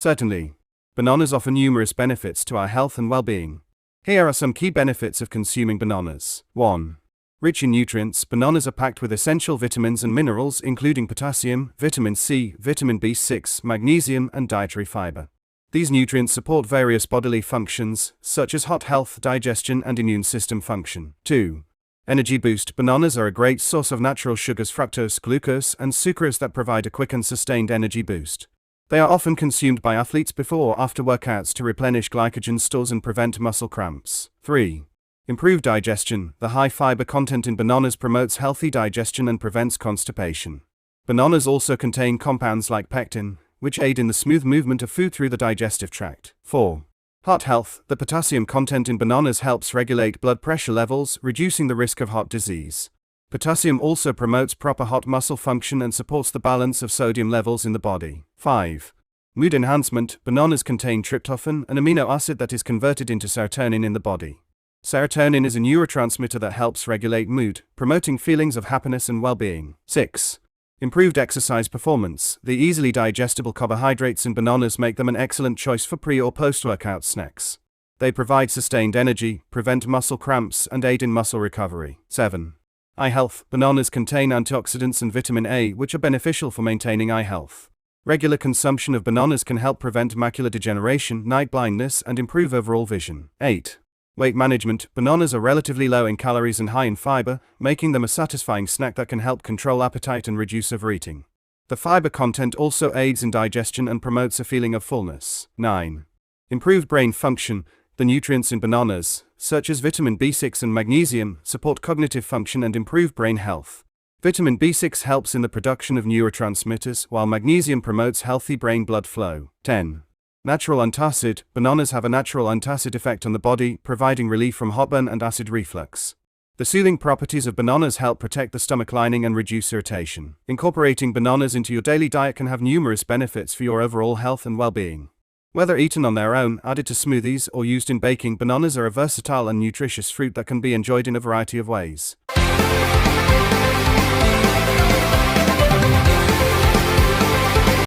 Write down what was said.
Certainly. Bananas offer numerous benefits to our health and well-being. Here are some key benefits of consuming bananas. 1. Rich in nutrients, bananas are packed with essential vitamins and minerals including potassium, vitamin C, vitamin B6, magnesium, and dietary fibre. These nutrients support various bodily functions, such as heart health, digestion, and immune system function. 2. Energy boost. Bananas are a great source of natural sugars fructose, glucose, and sucrose that provide a quick and sustained energy boost. They are often consumed by athletes before or after workouts to replenish glycogen stores and prevent muscle cramps. 3. Improved digestion. The high fibre content in bananas promotes healthy digestion and prevents constipation. Bananas also contain compounds like pectin, which aid in the smooth movement of food through the digestive tract. 4. Heart health. The potassium content in bananas helps regulate blood pressure levels, reducing the risk of heart disease. Potassium also promotes proper heart muscle function and supports the balance of sodium levels in the body. 5. Mood enhancement. Bananas contain tryptophan, an amino acid that is converted into serotonin in the body. Serotonin is a neurotransmitter that helps regulate mood, promoting feelings of happiness and well-being. 6. Improved exercise performance. The easily digestible carbohydrates in bananas make them an excellent choice for pre- or post-workout snacks. They provide sustained energy, prevent muscle cramps, and aid in muscle recovery. 7. Eye health. Bananas contain antioxidants and vitamin A, which are beneficial for maintaining eye health. Regular consumption of bananas can help prevent macular degeneration, night blindness, and improve overall vision. 8. Weight management. Bananas are relatively low in calories and high in fiber, making them a satisfying snack that can help control appetite and reduce overeating. The fiber content also aids in digestion and promotes a feeling of fullness. 9. Improved brain function. The nutrients in bananas, such as vitamin B6 and magnesium, support cognitive function and improve brain health. Vitamin B6 helps in the production of neurotransmitters, while magnesium promotes healthy brain blood flow. 10. Natural antacid. Bananas have a natural antacid effect on the body, providing relief from heartburn and acid reflux. The soothing properties of bananas help protect the stomach lining and reduce irritation. Incorporating bananas into your daily diet can have numerous benefits for your overall health and well-being. Whether eaten on their own, added to smoothies, or used in baking, bananas are a versatile and nutritious fruit that can be enjoyed in a variety of ways.